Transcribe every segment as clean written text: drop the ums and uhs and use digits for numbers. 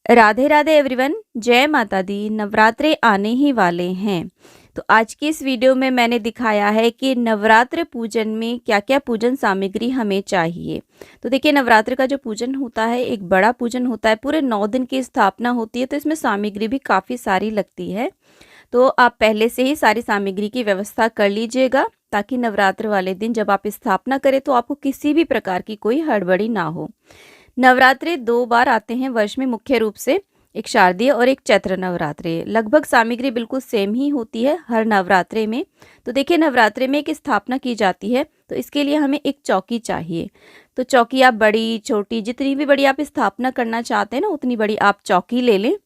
Radhe Radhe everyone, जय माता दी। नवरात्रे आने ही वाले हैं। तो आज की इस वीडियो में मैंने दिखाया है कि नवरात्र पूजन में क्या क्या पूजन सामग्री हमें चाहिए। तो देखिए, नवरात्र का जो पूजन होता है एक बड़ा पूजन होता है, पूरे 9 दिन की स्थापना होती है, तो इसमें सामग्री भी काफ़ी सारी लगती है। तो आप पहले से ही सारी सामग्री की व्यवस्था कर लीजिएगा, ताकि नवरात्र वाले दिन जब आप स्थापना करें तो आपको किसी भी प्रकार की कोई हड़बड़ी ना हो। नवरात्रे 2 बार आते हैं वर्ष में मुख्य रूप से, एक शारदीय और एक चैत्र नवरात्रे। लगभग सामग्री बिल्कुल सेम ही होती है हर नवरात्रे में। तो देखिए, नवरात्रे में एक स्थापना की जाती है, तो इसके लिए हमें एक चौकी चाहिए। तो चौकी आप बड़ी छोटी जितनी भी बड़ी आप स्थापना करना चाहते हैं ना, उतनी बड़ी आप चौकी ले लें।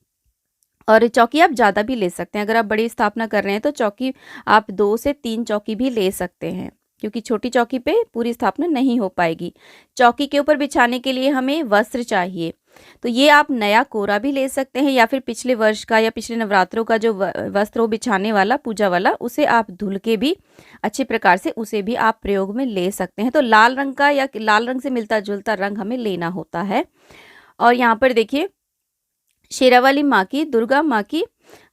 और चौकी आप ज़्यादा भी ले सकते हैं। अगर आप बड़ी स्थापना कर रहे हैं तो चौकी आप 2 से 3 चौकी भी ले सकते हैं, क्योंकि छोटी चौकी पे पूरी स्थापना नहीं हो पाएगी। चौकी के ऊपर बिछाने के लिए हमें वस्त्र चाहिए। तो ये आप नया कोरा भी ले सकते हैं, या फिर पिछले वर्ष का या पिछले नवरात्रों का जो वस्त्र हो बिछाने वाला पूजा वाला, उसे आप धुल के भी अच्छे प्रकार से उसे भी आप प्रयोग में ले सकते हैं। तो लाल रंग का या लाल रंग से मिलता जुलता रंग हमें लेना होता है। और यहाँ पर देखिए, शेरावाली माँ की, दुर्गा माँ की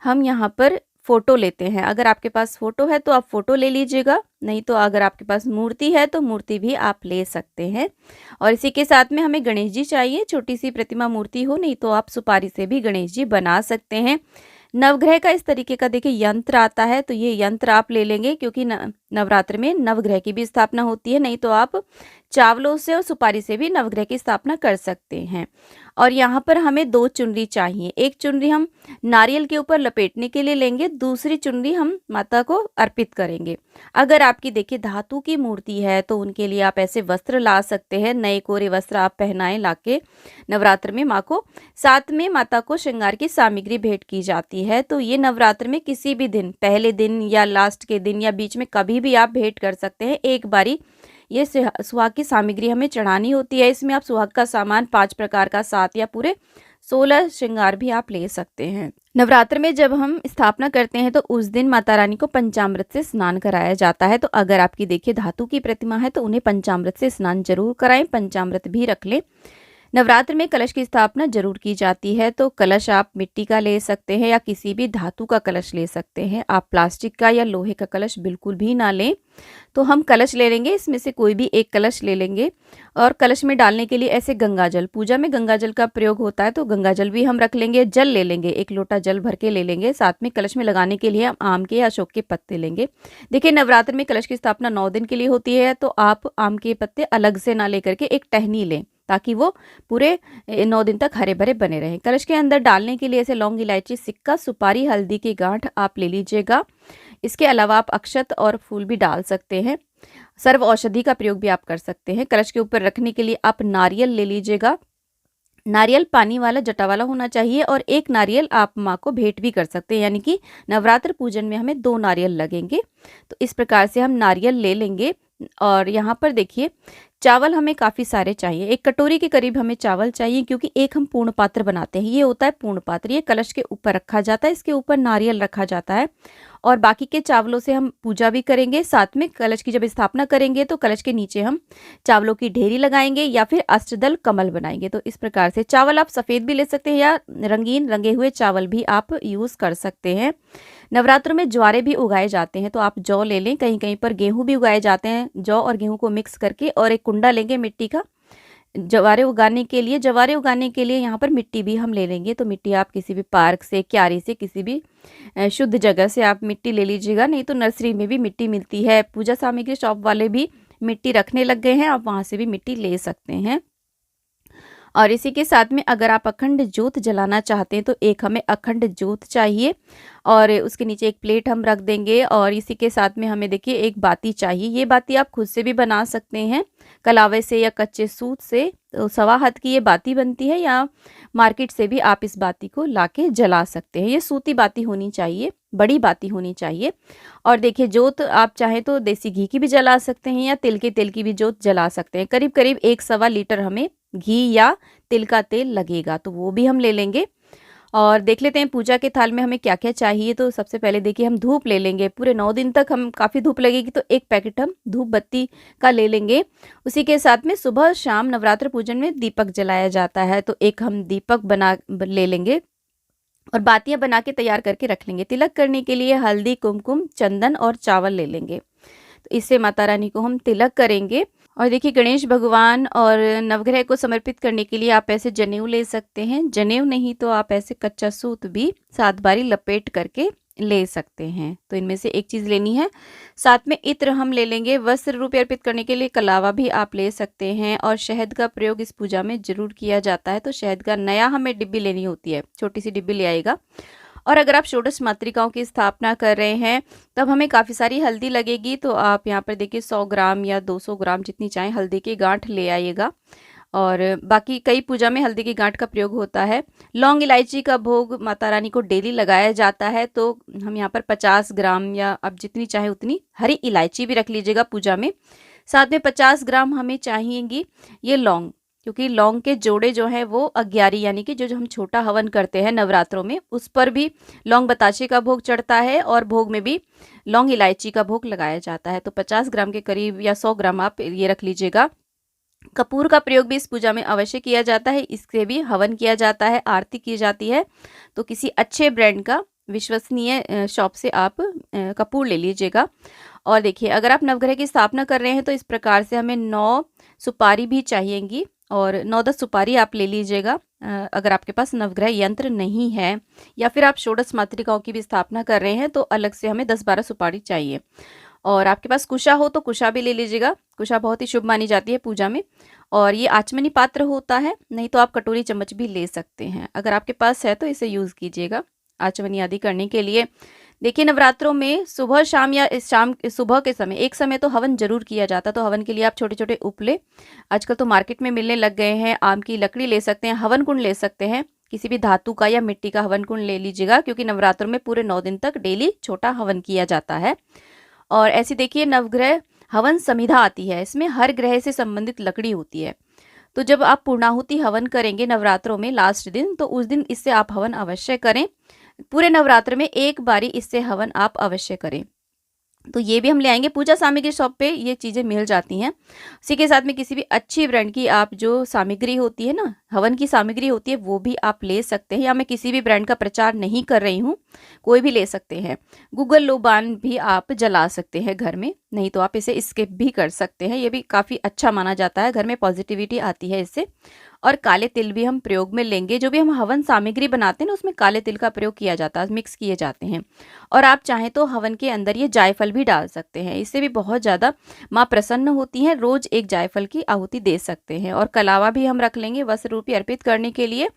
हम यहाँ पर फ़ोटो लेते हैं। अगर आपके पास फ़ोटो है तो आप फ़ोटो ले लीजिएगा, नहीं तो अगर आपके पास मूर्ति है तो मूर्ति भी आप ले सकते हैं। और इसी के साथ में हमें गणेश जी चाहिए। छोटी सी प्रतिमा मूर्ति हो, नहीं तो आप सुपारी से भी गणेश जी बना सकते हैं। नवग्रह का इस तरीके का देखिए यंत्र आता है, तो ये यंत्र आप ले लेंगे, क्योंकि नवरात्र में नवग्रह की भी स्थापना होती है। नहीं तो आप चावलों से और सुपारी से भी नवग्रह की स्थापना कर सकते हैं। और यहाँ पर हमें 2 चुनरी चाहिए। एक चुनरी हम नारियल के ऊपर लपेटने के लिए लेंगे, दूसरी चुनरी हम माता को अर्पित करेंगे। अगर आपकी देखिए धातु की मूर्ति है तो उनके लिए आप ऐसे वस्त्र ला सकते हैं, नए कोरे वस्त्र आप पहनाएं लाके नवरात्र में माँ को। साथ में माता को श्रृंगार की सामग्री भेंट की जाती है। तो ये नवरात्र में किसी भी दिन, पहले दिन या लास्ट के दिन या बीच में कभी भी आप भेंट कर सकते हैं। एक बारी ये सुहाग की सामग्री हमें चढ़ानी होती है। इसमें आप सुहाग का सामान 5 प्रकार का, 7 या पूरे 16 श्रृंगार भी आप ले सकते हैं। नवरात्र में जब हम स्थापना करते हैं तो उस दिन माता रानी को पंचामृत से स्नान कराया जाता है। तो अगर आपकी देखिए धातु की प्रतिमा है तो उन्हें पंचामृत से स्नान जरूर कराएं, पंचामृत भी रख लें। नवरात्र में कलश की स्थापना जरूर की जाती है। तो कलश आप मिट्टी का ले सकते हैं या किसी भी धातु का कलश ले सकते हैं। आप प्लास्टिक का या लोहे का कलश बिल्कुल भी ना लें। तो हम कलश ले लेंगे, इसमें से कोई भी एक कलश ले लेंगे। और कलश में डालने के लिए ऐसे गंगाजल, पूजा में गंगाजल का प्रयोग होता है, तो गंगाजल भी हम रख लेंगे। जल ले लेंगे, 1 लोटा जल भर के ले लेंगे। साथ में कलश में लगाने के लिए हम आम के या अशोक के पत्ते लेंगे। देखिए, नवरात्र में कलश की स्थापना 9 दिन के लिए होती है, तो आप आम के पत्ते अलग से ना लेकर के एक टहनी लें, ताकि वो पूरे 9 दिन तक हरे भरे बने रहें। कलश के अंदर डालने के लिए ऐसे लौंग, इलायची, सिक्का, सुपारी, हल्दी की गांठ आप ले लीजिएगा। इसके अलावा आप अक्षत और फूल भी डाल सकते हैं। सर्व औषधि का प्रयोग भी आप कर सकते हैं। कलश के ऊपर रखने के लिए आप नारियल ले लीजिएगा। नारियल पानी वाला, जटा वाला होना चाहिए। और एक नारियल आप माँ को भेंट भी कर सकते हैं, यानी कि नवरात्र पूजन में हमें 2 नारियल लगेंगे। तो इस प्रकार से हम नारियल ले लेंगे। और यहाँ पर देखिए, चावल हमें काफ़ी सारे चाहिए। 1 कटोरी के करीब हमें चावल चाहिए, क्योंकि एक हम पूर्ण पात्र बनाते हैं। ये होता है पूर्ण पात्र, ये कलश के ऊपर रखा जाता है, इसके ऊपर नारियल रखा जाता है। और बाकी के चावलों से हम पूजा भी करेंगे। साथ में कलश की जब स्थापना करेंगे तो कलश के नीचे हम चावलों की ढेरी लगाएंगे या फिर अष्टदल कमल बनाएंगे। तो इस प्रकार से चावल आप सफ़ेद भी ले सकते हैं या रंगीन रंगे हुए चावल भी आप यूज़ कर सकते हैं। नवरात्रों में ज्वारे भी उगाए जाते हैं, तो आप जौ ले लें। कहीं कहीं पर गेहूं भी उगाए जाते हैं। जौ और गेहूं को मिक्स करके, और एक कुंडा लेंगे मिट्टी का जवारे उगाने के लिए। जवारे उगाने के लिए यहाँ पर मिट्टी भी हम ले लेंगे। तो मिट्टी आप किसी भी पार्क से, क्यारी से, किसी भी शुद्ध जगह से आप मिट्टी ले लीजिएगा। नहीं तो नर्सरी में भी मिट्टी मिलती है। पूजा सामग्री शॉप वाले भी मिट्टी रखने लग गए हैं, आप वहाँ से भी मिट्टी ले सकते हैं। और इसी के साथ में अगर आप अखंड ज्योत जलाना चाहते हैं तो एक हमें अखंड ज्योत चाहिए, और उसके नीचे एक प्लेट हम रख देंगे। और इसी के साथ में हमें देखिए एक बाती चाहिए। ये बाती आप खुद से भी बना सकते हैं, कलावे से या कच्चे सूत से। तो 1.25 हाथ की ये बाती बनती है, या मार्केट से भी आप इस बाती को लाके जला सकते हैं। ये सूती बाती होनी चाहिए, बड़ी बाती होनी चाहिए। और देखिए, जोत आप चाहें तो देसी घी की भी जला सकते हैं या तिल के तेल की भी जोत जला सकते हैं। करीब करीब 1 सवा लीटर हमें घी या तिल का तेल लगेगा, तो वो भी हम ले लेंगे। और देख लेते हैं पूजा के थाल में हमें क्या क्या चाहिए। तो सबसे पहले देखिए हम धूप ले लेंगे, पूरे 9 दिन तक हम काफ़ी धूप लगेगी तो एक पैकेट हम धूप बत्ती का ले लेंगे। उसी के साथ में सुबह शाम नवरात्र पूजन में दीपक जलाया जाता है, तो एक हम दीपक ले लेंगे और बातियां बना के तैयार करके रख लेंगे। तिलक करने के लिए हल्दी, कुमकुम, चंदन और चावल ले लेंगे। तो इससे माता रानी को हम तिलक करेंगे। और देखिए गणेश भगवान और नवग्रह को समर्पित करने के लिए आप ऐसे जनेऊ ले सकते हैं, जनेऊ नहीं तो आप ऐसे कच्चा सूत भी 7 बारी लपेट करके ले सकते हैं। तो इनमें से एक चीज़ लेनी है। साथ में इत्र हम ले लेंगे। वस्त्र रूप अर्पित करने के लिए कलावा भी आप ले सकते हैं और शहद का प्रयोग इस पूजा में जरूर किया जाता है। तो शहद का नया हमें डिब्बी लेनी होती है, छोटी सी डिब्बी ले आएगा। और अगर आप षोडश मातृकाओं की स्थापना कर रहे हैं तब हमें काफ़ी सारी हल्दी लगेगी। तो आप यहाँ पर देखिए 100 ग्राम या 200 ग्राम जितनी चाहें हल्दी की गांठ ले आइएगा। और बाकी कई पूजा में हल्दी की गांठ का प्रयोग होता है। लौंग इलायची का भोग माता रानी को डेली लगाया जाता है। तो हम यहाँ पर 50 ग्राम या आप जितनी चाहे उतनी हरी इलायची भी रख लीजिएगा पूजा में। साथ में 50 ग्राम हमें चाहिएगी ये लौंग, क्योंकि लौंग के जोड़े जो हैं वो 11 यानी कि जो हम छोटा हवन करते हैं नवरात्रों में उस पर भी लौंग बताशे का भोग चढ़ता है और भोग में भी लौंग इलायची का भोग लगाया जाता है। तो 50 ग्राम के करीब या 100 ग्राम आप ये रख लीजिएगा। कपूर का प्रयोग भी इस पूजा में अवश्य किया जाता है, इससे भी हवन किया जाता है, आरती की जाती है। तो किसी अच्छे ब्रांड का विश्वसनीय शॉप से आप कपूर ले लीजिएगा। और देखिए अगर आप नवग्रह की स्थापना कर रहे हैं तो इस प्रकार से हमें 9 सुपारी भी चाहिएंगी और 9-10 सुपारी आप ले लीजिएगा। अगर आपके पास नवग्रह यंत्र नहीं है या फिर आप षोडश मातृकाओं की भी स्थापना कर रहे हैं तो अलग से हमें 10-12 सुपारी चाहिए। और आपके पास कुशा हो तो कुशा भी ले लीजिएगा। कुशा बहुत ही शुभ मानी जाती है पूजा में। और ये आचमनी पात्र होता है, नहीं तो आप कटोरी चम्मच भी ले सकते हैं। अगर आपके पास है तो इसे यूज़ कीजिएगा आचमनी आदि करने के लिए। देखिए नवरात्रों में सुबह शाम या शाम सुबह के समय एक समय तो हवन जरूर किया जाता है। तो हवन के लिए आप छोटे छोटे उपले आजकल तो मार्केट में मिलने लग गए हैं। आम की लकड़ी ले सकते हैं, हवन कुंड ले सकते हैं, किसी भी धातु का या मिट्टी का हवन कुंड ले लीजिएगा, क्योंकि नवरात्रों में पूरे 9 दिन तक डेली छोटा हवन किया जाता है। और ऐसी देखिए नवग्रह हवन संहिता आती है, इसमें हर ग्रह से संबंधित लकड़ी होती है। तो जब आप पूर्णाहुति हवन करेंगे नवरात्रों में लास्ट दिन, तो उस दिन इससे आप हवन अवश्य करें। पूरे नवरात्र में एक बारी इससे हवन आप अवश्य करें। तो ये भी हम ले आएंगे। पूजा सामग्री शॉप पे ये चीज़ें मिल जाती हैं। उसी के साथ में किसी भी अच्छी ब्रांड की आप जो सामग्री होती है ना, हवन की सामग्री होती है, वो भी आप ले सकते हैं। या मैं किसी भी ब्रांड का प्रचार नहीं कर रही हूँ, कोई भी ले सकते हैं। गूगल लोबान भी आप जला सकते हैं घर में, नहीं तो आप इसे स्किप भी कर सकते हैं। ये भी काफ़ी अच्छा माना जाता है, घर में पॉजिटिविटी आती है इससे। और काले तिल भी हम प्रयोग में लेंगे। जो भी हम हवन सामग्री बनाते हैं ना उसमें काले तिल का प्रयोग किया जाता है, मिक्स किए जाते हैं। और आप चाहें तो हवन के अंदर ये जायफल भी डाल सकते हैं, इससे भी बहुत ज़्यादा माँ प्रसन्न होती हैं। रोज एक जायफल की आहुति दे सकते हैं। और कलावा भी हम रख लेंगे वस्त्र रूपी अर्पित करने के लिए।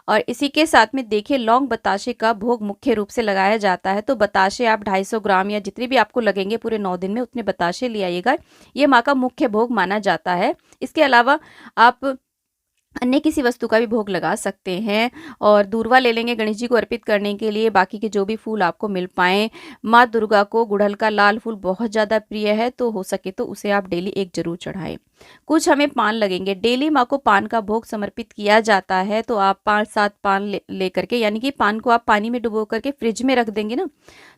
और इसी के साथ में देखिए लौंग बताशे का भोग मुख्य रूप से लगाया जाता है। तो बताशे आप 250 ग्राम या जितने भी आपको लगेंगे पूरे 9 दिन में उतने बताशे ले आइएगा। ये माँ का मुख्य भोग माना जाता है। इसके अलावा आप अन्य किसी वस्तु का भी भोग लगा सकते हैं। और दूर्वा ले लेंगे गणेश जी को अर्पित करने के लिए। बाकी के जो भी फूल आपको मिल पाएँ। माँ दुर्गा को गुड़हल का लाल फूल बहुत ज़्यादा प्रिय है, तो हो सके तो उसे आप डेली एक जरूर चढ़ाएं। कुछ हमें पान लगेंगे, डेली माँ को पान का भोग समर्पित किया जाता है। तो आप 5-7 पान ले करके, यानी कि पान को आप पानी में डुबो करके फ्रिज में रख देंगे ना,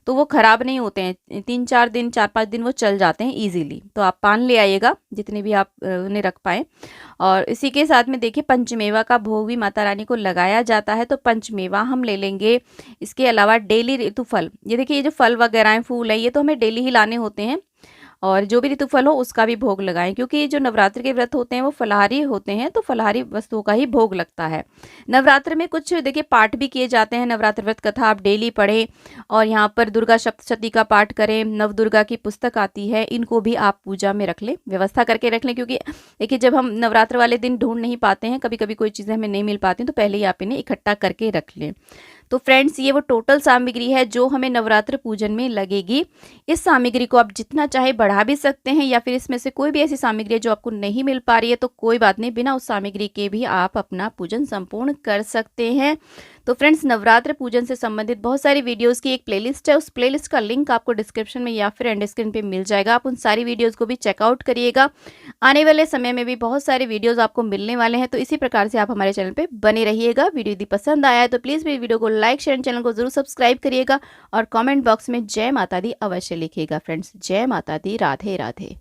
तो वो खराब नहीं होते हैं। 3-4 दिन 4-5 दिन वो चल जाते हैं इजीली। तो आप पान ले आइएगा जितने भी आप उन्हें रख पाएँ। और इसी के साथ में देखिए पंचमेवा का भोग भी माता रानी को लगाया जाता है। तो पंचमेवा हम ले लेंगे। इसके अलावा डेली ऋतु फल, ये देखिए ये जो फल वगैरह हैं, फूल है, ये तो हमें डेली ही लाने होते हैं। और जो भी ऋतु फल हो उसका भी भोग लगाएं, क्योंकि ये जो नवरात्र के व्रत होते हैं वो फलाहारी होते हैं। तो फलाहारी वस्तुओं का ही भोग लगता है। नवरात्र में कुछ देखिए पाठ भी किए जाते हैं। नवरात्र व्रत कथा आप डेली पढ़ें। और यहाँ पर दुर्गा सप्तशती का पाठ करें, नव दुर्गा की पुस्तक आती है, इनको भी आप पूजा में रख लें, व्यवस्था करके रख लें। क्योंकि देखिए जब हम नवरात्र वाले दिन ढूंढ नहीं पाते हैं, कभी कभी कोई चीज़ें हमें नहीं मिल पाती हैं, तो पहले ही आप इन्हें इकट्ठा करके रख लें। तो फ्रेंड्स ये वो टोटल सामग्री है जो हमें नवरात्र पूजन में लगेगी। इस सामग्री को आप जितना चाहे बढ़ा भी सकते हैं, या फिर इसमें से कोई भी ऐसी सामग्री है जो आपको नहीं मिल पा रही है तो कोई बात नहीं, बिना उस सामग्री के भी आप अपना पूजन संपूर्ण कर सकते हैं। तो फ्रेंड्स, नवरात्र पूजन से संबंधित बहुत सारी वीडियोस की एक प्लेलिस्ट है। उस प्लेलिस्ट का लिंक आपको डिस्क्रिप्शन में या फिर एंड स्क्रीन पे मिल जाएगा। आप उन सारी वीडियोस को भी चेकआउट करिएगा। आने वाले समय में भी बहुत सारे वीडियोस आपको मिलने वाले हैं, तो इसी प्रकार से आप हमारे चैनल पे बने रहिएगा। वीडियो यदि पसंद आया है तो प्लीज़ मेरी वीडियो को लाइक, शेयर, चैनल को जरूर सब्सक्राइब करिएगा और कमेंट बॉक्स में जय माता दी अवश्य लिखिएगा। फ्रेंड्स, जय माता दी। राधे राधे।